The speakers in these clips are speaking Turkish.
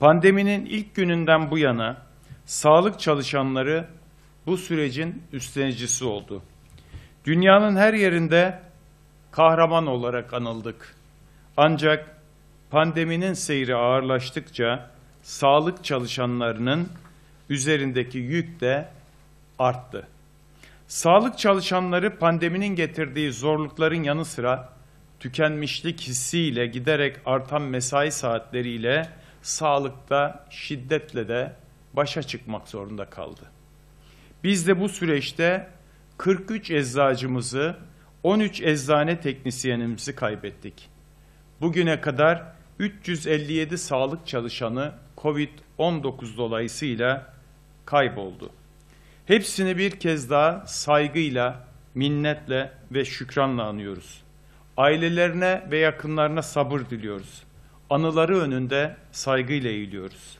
Pandeminin ilk gününden bu yana sağlık çalışanları bu sürecin üstlenicisi oldu. Dünyanın her yerinde kahraman olarak anıldık. Ancak pandeminin seyri ağırlaştıkça sağlık çalışanlarının üzerindeki yük de arttı. Sağlık çalışanları pandeminin getirdiği zorlukların yanı sıra tükenmişlik hissiyle giderek artan mesai saatleriyle sağlıkta şiddetle de başa çıkmak zorunda kaldı. Biz de bu süreçte 43 eczacımızı, 13 eczane teknisyenimizi kaybettik. Bugüne kadar 357 sağlık çalışanı COVID-19 dolayısıyla kayboldu. Hepsini bir kez daha saygıyla, minnetle ve şükranla anıyoruz. Ailelerine ve yakınlarına sabır diliyoruz. Anıları önünde saygıyla eğiliyoruz.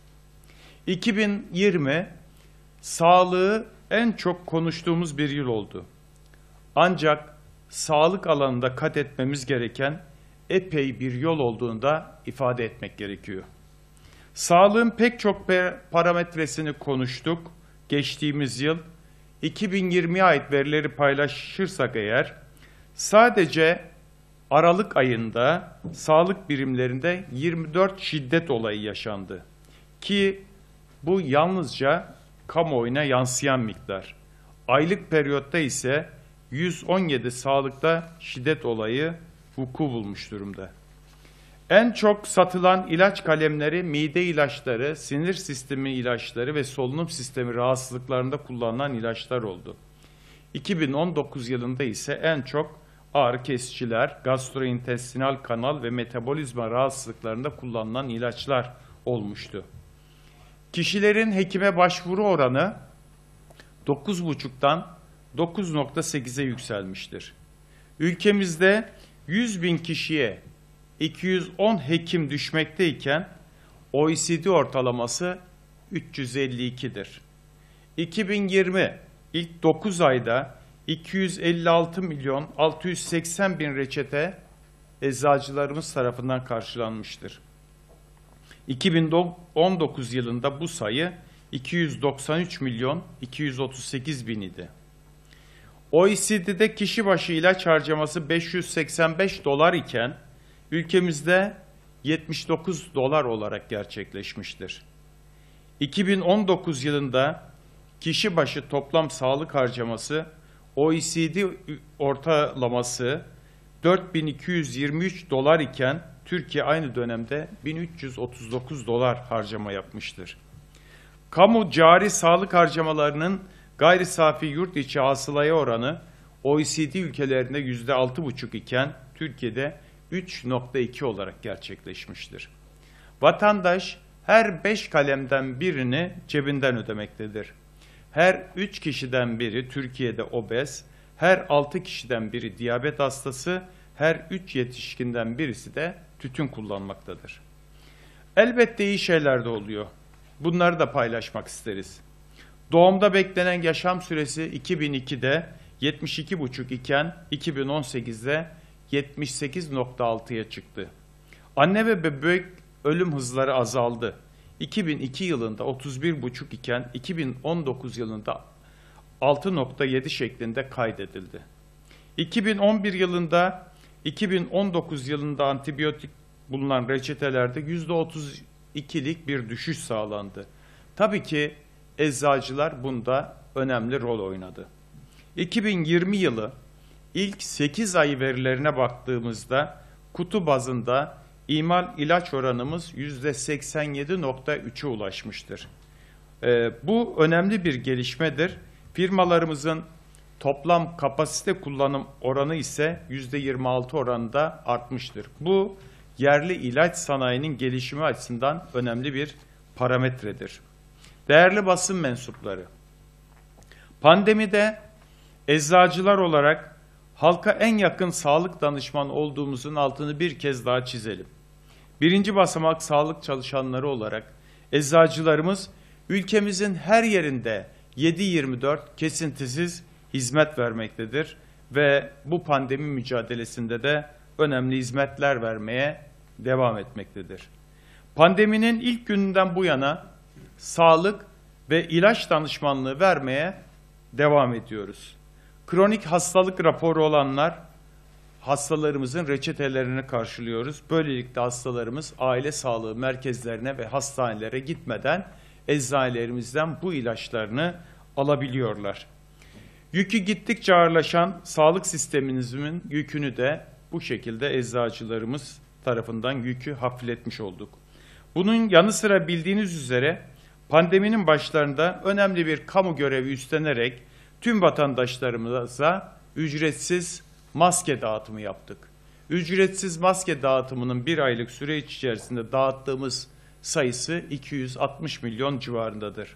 2020 sağlığı en çok konuştuğumuz bir yıl oldu. Ancak sağlık alanında kat etmemiz gereken epey bir yol olduğunu da ifade etmek gerekiyor. Sağlığın pek çok parametresini konuştuk geçtiğimiz yıl. 2020'ye ait verileri paylaşırsak eğer, sadece Aralık ayında sağlık birimlerinde 24 şiddet olayı yaşandı. Ki bu yalnızca kamuoyuna yansıyan miktar. Aylık periyotta ise 117 sağlıkta şiddet olayı vuku bulmuş durumda. En çok satılan ilaç kalemleri mide ilaçları, sinir sistemi ilaçları ve solunum sistemi rahatsızlıklarında kullanılan ilaçlar oldu. 2019 yılında ise en çok ağrı kesiciler, gastrointestinal kanal ve metabolizma rahatsızlıklarında kullanılan ilaçlar olmuştu. Kişilerin hekime başvuru oranı 9,5'tan 9,8'e yükselmiştir. Ülkemizde 100.000 kişiye 210 hekim düşmekteyken OECD ortalaması 352'dir. 2020 ilk 9 ayda 256 milyon 680 bin reçete eczacılarımız tarafından karşılanmıştır. 2019 yılında bu sayı 293 milyon 238 bin idi. OECD'de kişi başı ilaç harcaması 585 dolar iken ülkemizde 79 dolar olarak gerçekleşmiştir. 2019 yılında kişi başı toplam sağlık harcaması OECD ortalaması 4223 dolar iken Türkiye aynı dönemde 1339 dolar harcama yapmıştır. Kamu cari sağlık harcamalarının gayri safi yurt içi hasılaya oranı OECD ülkelerinde %6,5 iken Türkiye'de 3,2 olarak gerçekleşmiştir. Vatandaş her 5 kalemden birini cebinden ödemektedir. Her 3 kişiden biri Türkiye'de obez, her 6 kişiden biri diyabet hastası, her 3 yetişkinden birisi de tütün kullanmaktadır. Elbette iyi şeyler de oluyor. Bunları da paylaşmak isteriz. Doğumda beklenen yaşam süresi 2002'de 72,5 iken 2018'de 78,6'ya çıktı. Anne ve bebek ölüm hızları azaldı. 2002 yılında 31,5 iken 2019 yılında 6,7 şeklinde kaydedildi. 2011 yılında 2019 yılında antibiyotik bulunan reçetelerde %32'lik bir düşüş sağlandı. Tabii ki eczacılar bunda önemli rol oynadı. 2020 yılı ilk 8 ay verilerine baktığımızda kutu bazında İmal ilaç oranımız %87,3'e ulaşmıştır. Bu önemli bir gelişmedir. Firmalarımızın toplam kapasite kullanım oranı ise %26 oranında artmıştır. Bu yerli ilaç sanayinin gelişimi açısından önemli bir parametredir. Değerli basın mensupları, pandemide eczacılar olarak halka en yakın sağlık danışmanı olduğumuzun altını bir kez daha çizelim. Birinci basamak sağlık çalışanları olarak eczacılarımız ülkemizin her yerinde 7/24 kesintisiz hizmet vermektedir ve bu pandemi mücadelesinde de önemli hizmetler vermeye devam etmektedir. Pandeminin ilk gününden bu yana sağlık ve ilaç danışmanlığı vermeye devam ediyoruz. Kronik hastalık raporu olanlar, hastalarımızın reçetelerini karşılıyoruz. Böylelikle hastalarımız aile sağlığı merkezlerine ve hastanelere gitmeden eczanelerimizden bu ilaçlarını alabiliyorlar. Yükü gittikçe ağırlaşan sağlık sistemimizin yükünü de bu şekilde eczacılarımız tarafından yükü hafifletmiş olduk. Bunun yanı sıra bildiğiniz üzere pandeminin başlarında önemli bir kamu görevi üstlenerek tüm vatandaşlarımıza ücretsiz maske dağıtımı yaptık. Ücretsiz maske dağıtımının bir aylık süreç içerisinde dağıttığımız sayısı 260 milyon civarındadır.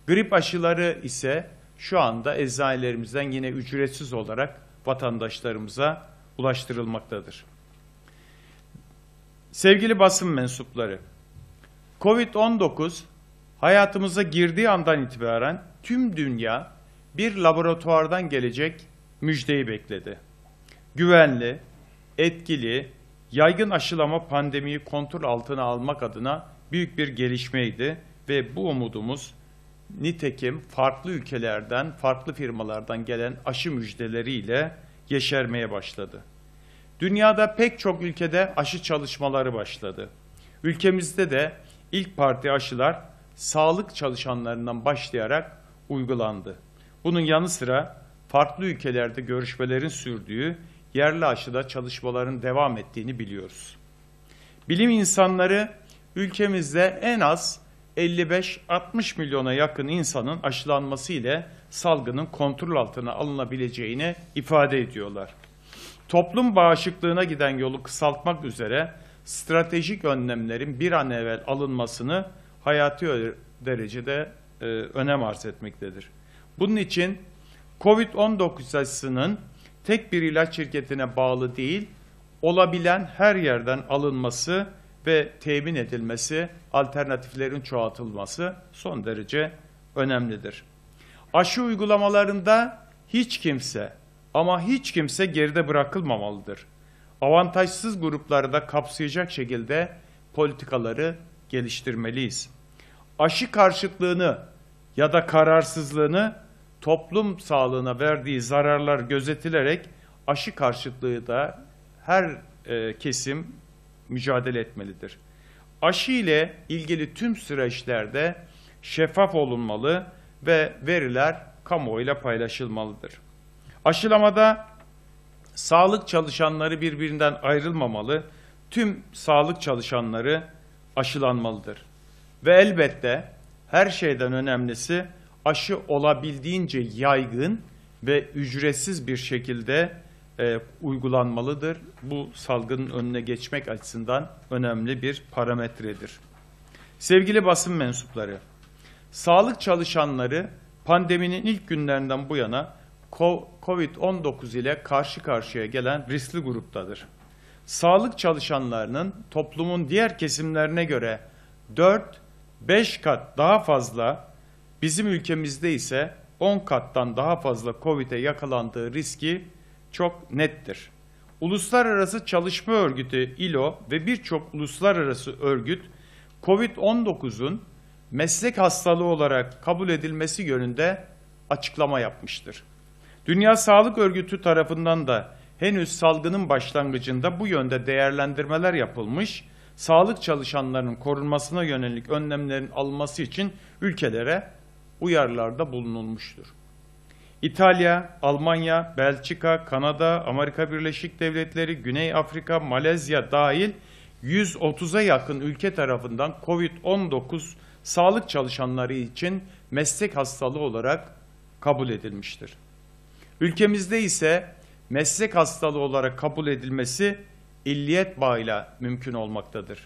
Grip aşıları ise şu anda eczanelerimizden yine ücretsiz olarak vatandaşlarımıza ulaştırılmaktadır. Sevgili basın mensupları, Covid-19 hayatımıza girdiği andan itibaren tüm dünya bir laboratuvardan gelecek müjdeyi bekledi. Güvenli, etkili, yaygın aşılama pandemiyi kontrol altına almak adına büyük bir gelişmeydi ve bu umudumuz nitekim farklı ülkelerden, farklı firmalardan gelen aşı müjdeleriyle yeşermeye başladı. Dünyada pek çok ülkede aşı çalışmaları başladı. Ülkemizde de ilk parti aşılar sağlık çalışanlarından başlayarak uygulandı. Bunun yanı sıra farklı ülkelerde görüşmelerin sürdüğü yerli aşıda çalışmaların devam ettiğini biliyoruz. Bilim insanları ülkemizde en az 55-60 milyona yakın insanın aşılanması ile salgının kontrol altına alınabileceğini ifade ediyorlar. Toplum bağışıklığına giden yolu kısaltmak üzere stratejik önlemlerin bir an evvel alınmasını hayati derecede önem arz etmektedir. Bunun için Covid-19 aşısının tek bir ilaç şirketine bağlı değil, olabilen her yerden alınması ve temin edilmesi, alternatiflerin çoğaltılması son derece önemlidir. Aşı uygulamalarında hiç kimse ama hiç kimse geride bırakılmamalıdır. Avantajsız grupları da kapsayacak şekilde politikaları geliştirmeliyiz. Aşı karşıtlığını ya da kararsızlığını toplum sağlığına verdiği zararlar gözetilerek aşı karşıtlığı da her kesim mücadele etmelidir. Aşı ile ilgili tüm süreçlerde şeffaf olunmalı ve veriler kamuoyuyla paylaşılmalıdır. Aşılamada sağlık çalışanları birbirinden ayrılmamalı, tüm sağlık çalışanları aşılanmalıdır. Ve elbette her şeyden önemlisi aşı olabildiğince yaygın ve ücretsiz bir şekilde uygulanmalıdır. Bu salgının önüne geçmek açısından önemli bir parametredir. Sevgili basın mensupları, sağlık çalışanları pandeminin ilk günlerinden bu yana Covid-19 ile karşı karşıya gelen riskli gruptadır. Sağlık çalışanlarının toplumun diğer kesimlerine göre 4-5 kat daha fazla, bizim ülkemizde ise 10 kattan daha fazla Covid'e yakalandığı riski çok nettir. Uluslararası Çalışma Örgütü ILO ve birçok uluslararası örgüt Covid-19'un meslek hastalığı olarak kabul edilmesi yönünde açıklama yapmıştır. Dünya Sağlık Örgütü tarafından da henüz salgının başlangıcında bu yönde değerlendirmeler yapılmış, sağlık çalışanlarının korunmasına yönelik önlemlerin alınması için ülkelere uyarılarda bulunulmuştur. İtalya, Almanya, Belçika, Kanada, Amerika Birleşik Devletleri, Güney Afrika, Malezya dahil 130'a yakın ülke tarafından Covid-19 sağlık çalışanları için meslek hastalığı olarak kabul edilmiştir. Ülkemizde ise meslek hastalığı olarak kabul edilmesi illiyet bağıyla mümkün olmaktadır.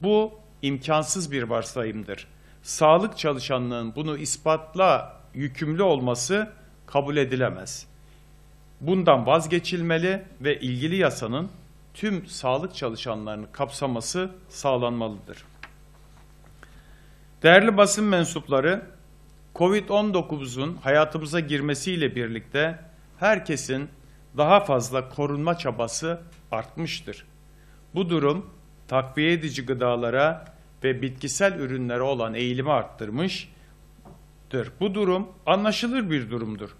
Bu imkansız bir varsayımdır. Sağlık çalışanlığının bunu ispatla yükümlü olması kabul edilemez. Bundan vazgeçilmeli ve ilgili yasanın tüm sağlık çalışanlarını kapsaması sağlanmalıdır. Değerli basın mensupları, Covid-19'un hayatımıza girmesiyle birlikte herkesin daha fazla korunma çabası artmıştır. Bu durum takviye edici gıdalara ve bitkisel ürünlere olan eğilimi arttırmıştır. Bu durum anlaşılır bir durumdur.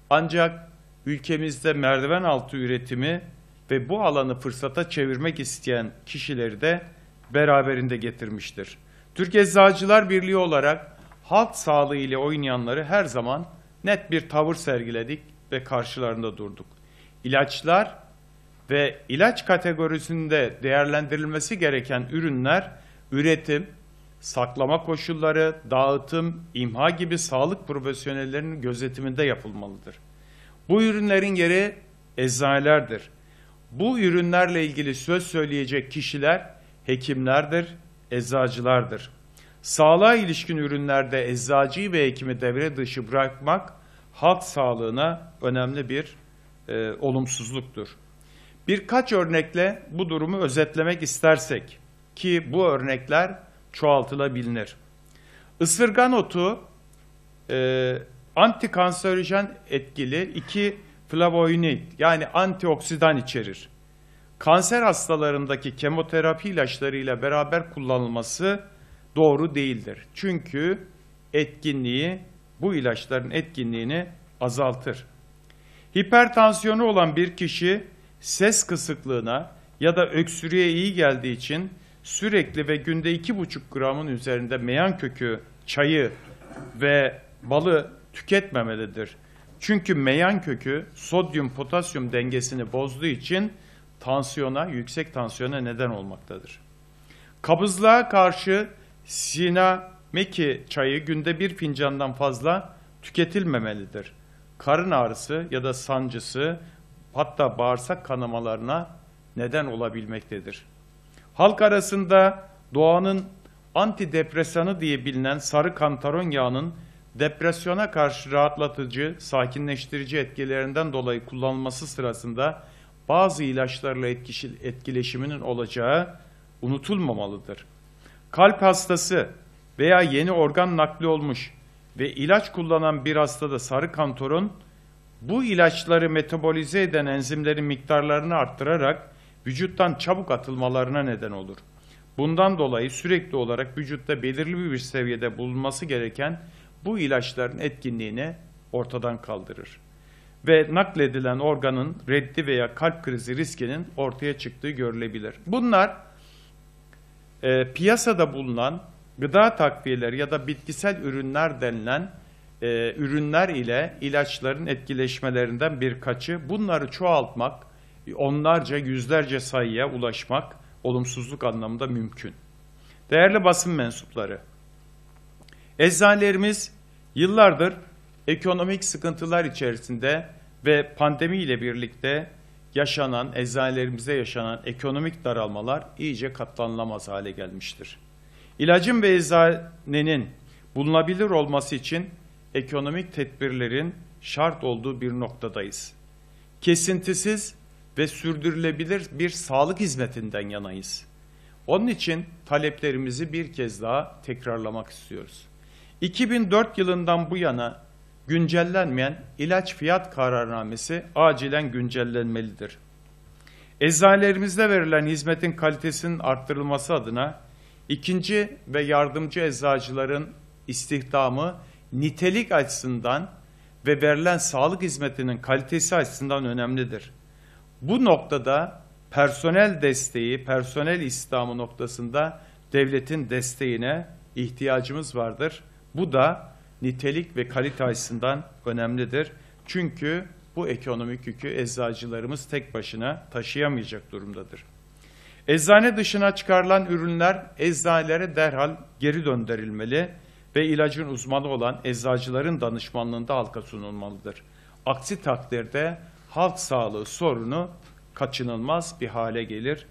Ancak ülkemizde merdiven altı üretimi ve bu alanı fırsata çevirmek isteyen kişileri de beraberinde getirmiştir. Türk Eczacılar Birliği olarak halk sağlığı ile oynayanları her zaman net bir tavır sergiledik ve karşılarında durduk. İlaçlar ve ilaç kategorisinde değerlendirilmesi gereken ürünler, üretim, saklama koşulları, dağıtım, imha gibi sağlık profesyonellerinin gözetiminde yapılmalıdır. Bu ürünlerin yeri eczanelerdir. Bu ürünlerle ilgili söz söyleyecek kişiler hekimlerdir, eczacılardır. Sağlığa ilişkin ürünlerde eczacıyı ve hekimi devre dışı bırakmak halk sağlığına önemli bir olumsuzluktur. Birkaç örnekle bu durumu özetlemek istersek ki bu örnekler çoğaltılabilir. Isırgan otu antikanserojen etkili 2 flavonoid yani antioksidan içerir. Kanser hastalarındaki kemoterapi ilaçlarıyla beraber kullanılması doğru değildir. Çünkü bu ilaçların etkinliğini azaltır. Hipertansiyonu olan bir kişi ses kısıklığına ya da öksürüğe iyi geldiği için sürekli ve günde 2,5 gramın üzerinde meyan kökü, çayı ve balı tüketmemelidir. Çünkü meyan kökü sodyum-potasyum dengesini bozduğu için yüksek tansiyona neden olmaktadır. Kabızlığa karşı sinameki çayı günde 1 fincandan fazla tüketilmemelidir. Karın ağrısı ya da sancısı hatta bağırsak kanamalarına neden olabilmektedir. Halk arasında doğanın antidepresanı diye bilinen sarı kantaron yağının depresyona karşı rahatlatıcı, sakinleştirici etkilerinden dolayı kullanılması sırasında bazı ilaçlarla etkileşiminin olacağı unutulmamalıdır. Kalp hastası veya yeni organ nakli olmuş ve ilaç kullanan bir hastada sarı kantaron bu ilaçları metabolize eden enzimlerin miktarlarını arttırarak vücuttan çabuk atılmalarına neden olur. Bundan dolayı sürekli olarak vücutta belirli bir seviyede bulunması gereken bu ilaçların etkinliğini ortadan kaldırır. Ve nakledilen organın reddi veya kalp krizi riskinin ortaya çıktığı görülebilir. Bunlar piyasada bulunan gıda takviyeleri ya da bitkisel ürünler denilen ürünler ile ilaçların etkileşmelerinden birkaçı. Bunları çoğaltmak, onlarca, yüzlerce sayıya ulaşmak olumsuzluk anlamında mümkün. Değerli basın mensupları, eczanelerimiz yıllardır ekonomik sıkıntılar içerisinde ve pandemi ile birlikte eczanelerimizde yaşanan ekonomik daralmalar iyice katlanılamaz hale gelmiştir. İlacın ve eczanenin bulunabilir olması için ekonomik tedbirlerin şart olduğu bir noktadayız. Kesintisiz ve sürdürülebilir bir sağlık hizmetinden yanayız. Onun için taleplerimizi bir kez daha tekrarlamak istiyoruz. 2004 yılından bu yana güncellenmeyen ilaç fiyat kararnamesi acilen güncellenmelidir. Eczanelerimizde verilen hizmetin kalitesinin arttırılması adına ikinci ve yardımcı eczacıların istihdamı nitelik açısından ve verilen sağlık hizmetinin kalitesi açısından önemlidir. Bu noktada personel desteği, personel istihdamı noktasında devletin desteğine ihtiyacımız vardır. Bu da nitelik ve kalite açısından önemlidir. Çünkü bu ekonomik yükü eczacılarımız tek başına taşıyamayacak durumdadır. Eczane dışına çıkarılan ürünler eczanelere derhal geri döndürülmeli ve ilacın uzmanı olan eczacıların danışmanlığında halka sunulmalıdır. Aksi takdirde halk sağlığı sorunu kaçınılmaz bir hale gelir.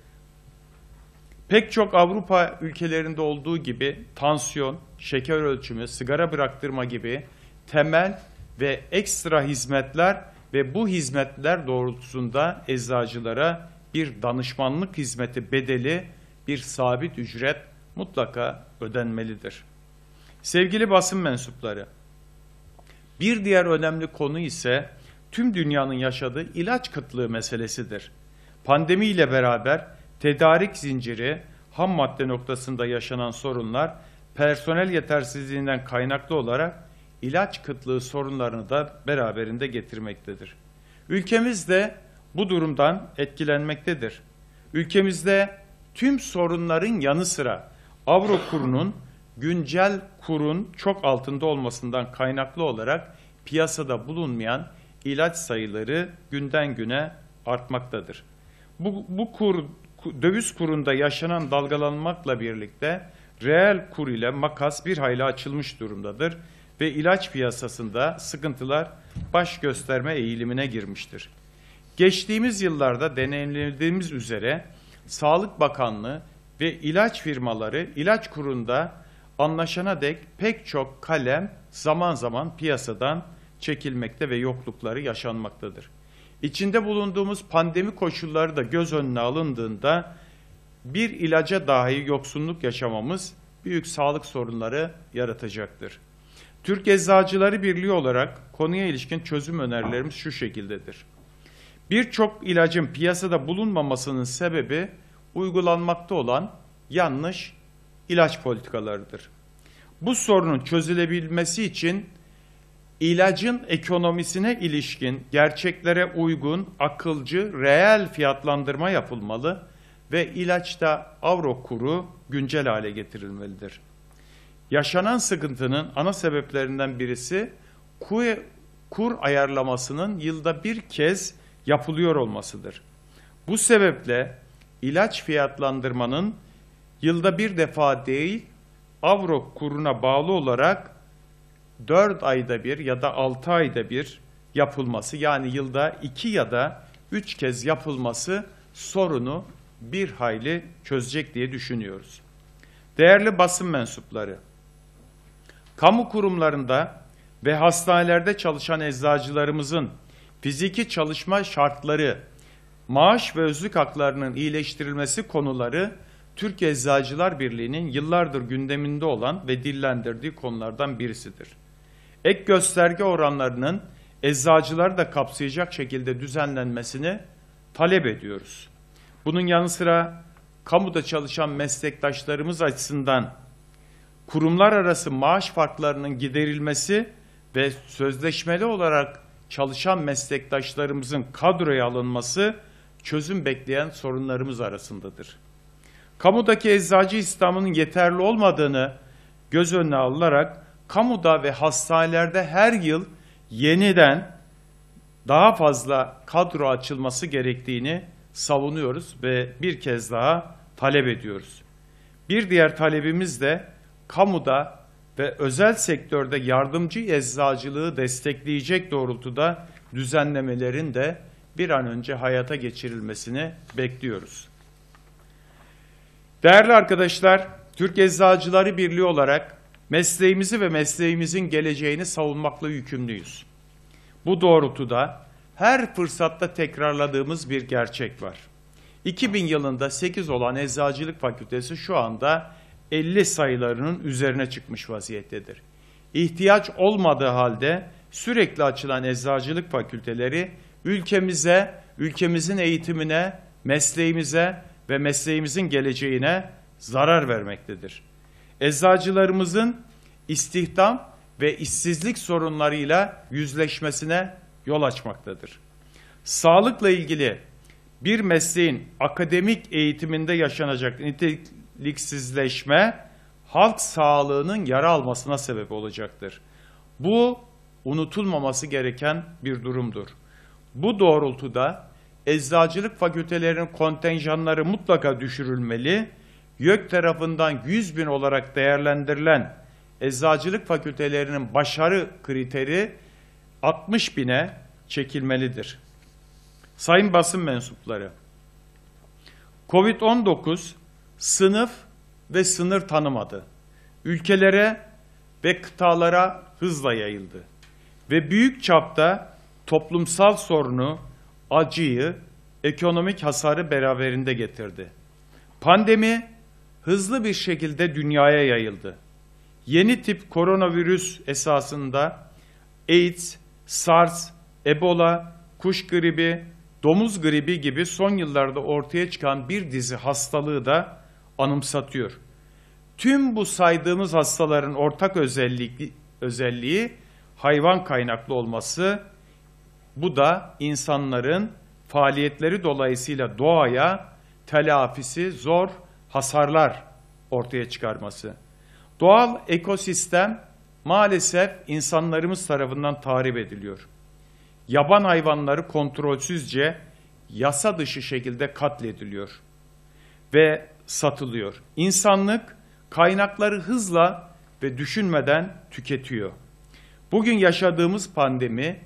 Pek çok Avrupa ülkelerinde olduğu gibi tansiyon, şeker ölçümü, sigara bıraktırma gibi temel ve ekstra hizmetler ve bu hizmetler doğrultusunda eczacılara bir danışmanlık hizmeti bedeli, bir sabit ücret mutlaka ödenmelidir. Sevgili basın mensupları, bir diğer önemli konu ise tüm dünyanın yaşadığı ilaç kıtlığı meselesidir. Pandemi ile beraber tedarik zinciri, ham madde noktasında yaşanan sorunlar personel yetersizliğinden kaynaklı olarak ilaç kıtlığı sorunlarını da beraberinde getirmektedir. Ülkemiz de bu durumdan etkilenmektedir. Ülkemizde tüm sorunların yanı sıra avro kurunun güncel kurun çok altında olmasından kaynaklı olarak piyasada bulunmayan ilaç sayıları günden güne artmaktadır. Döviz kurunda yaşanan dalgalanmakla birlikte reel kur ile makas bir hayli açılmış durumdadır ve ilaç piyasasında sıkıntılar baş gösterme eğilimine girmiştir. Geçtiğimiz yıllarda deneyimlediğimiz üzere Sağlık Bakanlığı ve ilaç firmaları ilaç kurunda anlaşana dek pek çok kalem zaman zaman piyasadan çekilmekte ve yoklukları yaşanmaktadır. İçinde bulunduğumuz pandemi koşulları da göz önüne alındığında bir ilaca dahi yoksunluk yaşamamız büyük sağlık sorunları yaratacaktır. Türk Eczacıları Birliği olarak konuya ilişkin çözüm önerilerimiz şu şekildedir. Birçok ilacın piyasada bulunmamasının sebebi uygulanmakta olan yanlış ilaç politikalarıdır. Bu sorunun çözülebilmesi için ilacın ekonomisine ilişkin gerçeklere uygun, akılcı, reel fiyatlandırma yapılmalı ve ilaçta avro kuru güncel hale getirilmelidir. Yaşanan sıkıntının ana sebeplerinden birisi kur ayarlamasının yılda bir kez yapılıyor olmasıdır. Bu sebeple ilaç fiyatlandırmanın yılda bir defa değil, avro kuruna bağlı olarak 4 ayda bir ya da 6 ayda bir yapılması, yani yılda 2 ya da 3 kez yapılması sorunu bir hayli çözecek diye düşünüyoruz. Değerli basın mensupları, kamu kurumlarında ve hastanelerde çalışan eczacılarımızın fiziki çalışma şartları, maaş ve özlük haklarının iyileştirilmesi konuları Türk Eczacılar Birliği'nin yıllardır gündeminde olan ve dillendirdiği konulardan birisidir. Ek gösterge oranlarının eczacıları da kapsayacak şekilde düzenlenmesini talep ediyoruz. Bunun yanı sıra kamuda çalışan meslektaşlarımız açısından kurumlar arası maaş farklarının giderilmesi ve sözleşmeli olarak çalışan meslektaşlarımızın kadroya alınması çözüm bekleyen sorunlarımız arasındadır. Kamudaki eczacı istihdamının yeterli olmadığını göz önüne alınarak kamuda ve hastanelerde her yıl yeniden daha fazla kadro açılması gerektiğini savunuyoruz ve bir kez daha talep ediyoruz. Bir diğer talebimiz de kamuda ve özel sektörde yardımcı eczacılığı destekleyecek doğrultuda düzenlemelerin de bir an önce hayata geçirilmesini bekliyoruz. Değerli arkadaşlar, Türk Eczacıları Birliği olarak mesleğimizi ve mesleğimizin geleceğini savunmakla yükümlüyüz. Bu doğrultuda her fırsatta tekrarladığımız bir gerçek var. 2000 yılında 8 olan Eczacılık Fakültesi şu anda 50 sayılarının üzerine çıkmış vaziyettedir. İhtiyaç olmadığı halde sürekli açılan eczacılık fakülteleri ülkemize, ülkemizin eğitimine, mesleğimize ve mesleğimizin geleceğine zarar vermektedir. Eczacılarımızın istihdam ve işsizlik sorunlarıyla yüzleşmesine yol açmaktadır. Sağlıkla ilgili bir mesleğin akademik eğitiminde yaşanacak niteliksizleşme, halk sağlığının yara almasına sebep olacaktır. Bu unutulmaması gereken bir durumdur. Bu doğrultuda eczacılık fakültelerinin kontenjanları mutlaka düşürülmeli, YÖK tarafından 100.000 olarak değerlendirilen eczacılık fakültelerinin başarı kriteri 60.000'e çekilmelidir. Sayın basın mensupları, Covid-19 sınıf ve sınır tanımadı. Ülkelere ve kıtalara hızla yayıldı. Ve büyük çapta toplumsal sorunu, acıyı, ekonomik hasarı beraberinde getirdi. Pandemi hızlı bir şekilde dünyaya yayıldı. Yeni tip koronavirüs esasında AIDS, SARS, Ebola, kuş gribi, domuz gribi gibi son yıllarda ortaya çıkan bir dizi hastalığı da anımsatıyor. Tüm bu saydığımız hastaların ortak özelliği hayvan kaynaklı olması. Bu da insanların faaliyetleri dolayısıyla doğaya telafisi zor hasarlar ortaya çıkarması. Doğal ekosistem maalesef insanlarımız tarafından tahrip ediliyor. Yaban hayvanları kontrolsüzce yasa dışı şekilde katlediliyor ve satılıyor. İnsanlık kaynakları hızla ve düşünmeden tüketiyor. Bugün yaşadığımız pandemi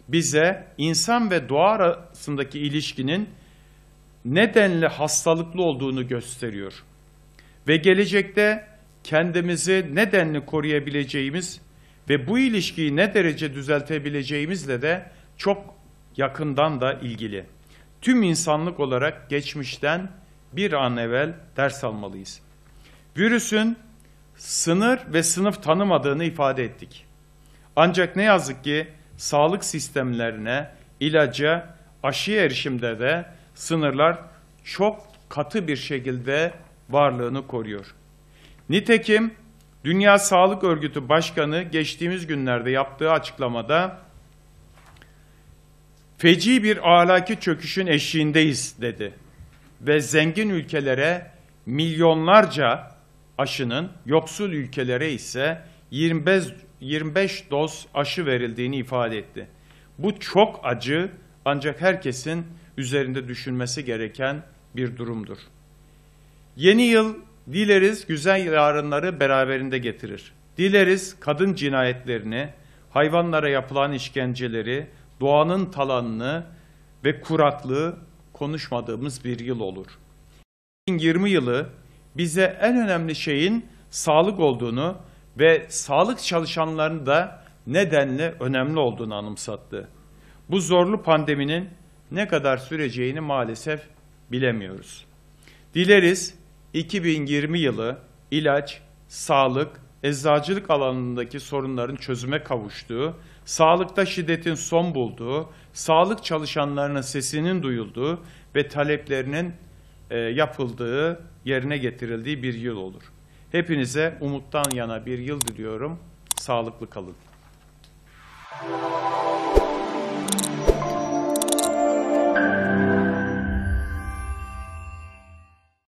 bize insan ve doğa arasındaki ilişkinin nedenli hastalıklı olduğunu gösteriyor. Ve gelecekte kendimizi nedenli koruyabileceğimiz ve bu ilişkiyi ne derece düzeltebileceğimizle de çok yakından da ilgili. Tüm insanlık olarak geçmişten bir an evvel ders almalıyız. Virüsün sınır ve sınıf tanımadığını ifade ettik. Ancak ne yazık ki sağlık sistemlerine, ilaca, aşıya erişimde de sınırlar çok katı bir şekilde varlığını koruyor. Nitekim Dünya Sağlık Örgütü Başkanı geçtiğimiz günlerde yaptığı açıklamada feci bir ahlaki çöküşün eşiğindeyiz dedi ve zengin ülkelere milyonlarca aşının, yoksul ülkelere ise 25 doz aşı verildiğini ifade etti. Bu çok acı ancak herkesin üzerinde düşünmesi gereken bir durumdur. Yeni yıl dileriz güzel yarınları beraberinde getirir. Dileriz kadın cinayetlerini, hayvanlara yapılan işkenceleri, doğanın talanını ve kuraklığı konuşmadığımız bir yıl olur. 2020 yılı bize en önemli şeyin sağlık olduğunu ve sağlık çalışanlarının da nedenli önemli olduğunu anımsattı. Bu zorlu pandeminin ne kadar süreceğini maalesef bilemiyoruz. Dileriz 2020 yılı ilaç, sağlık, eczacılık alanındaki sorunların çözüme kavuştuğu, sağlıkta şiddetin son bulduğu, sağlık çalışanlarının sesinin duyulduğu ve taleplerinin yapıldığı, yerine getirildiği bir yıl olur. Hepinize umuttan yana bir yıl diliyorum. Sağlıklı kalın.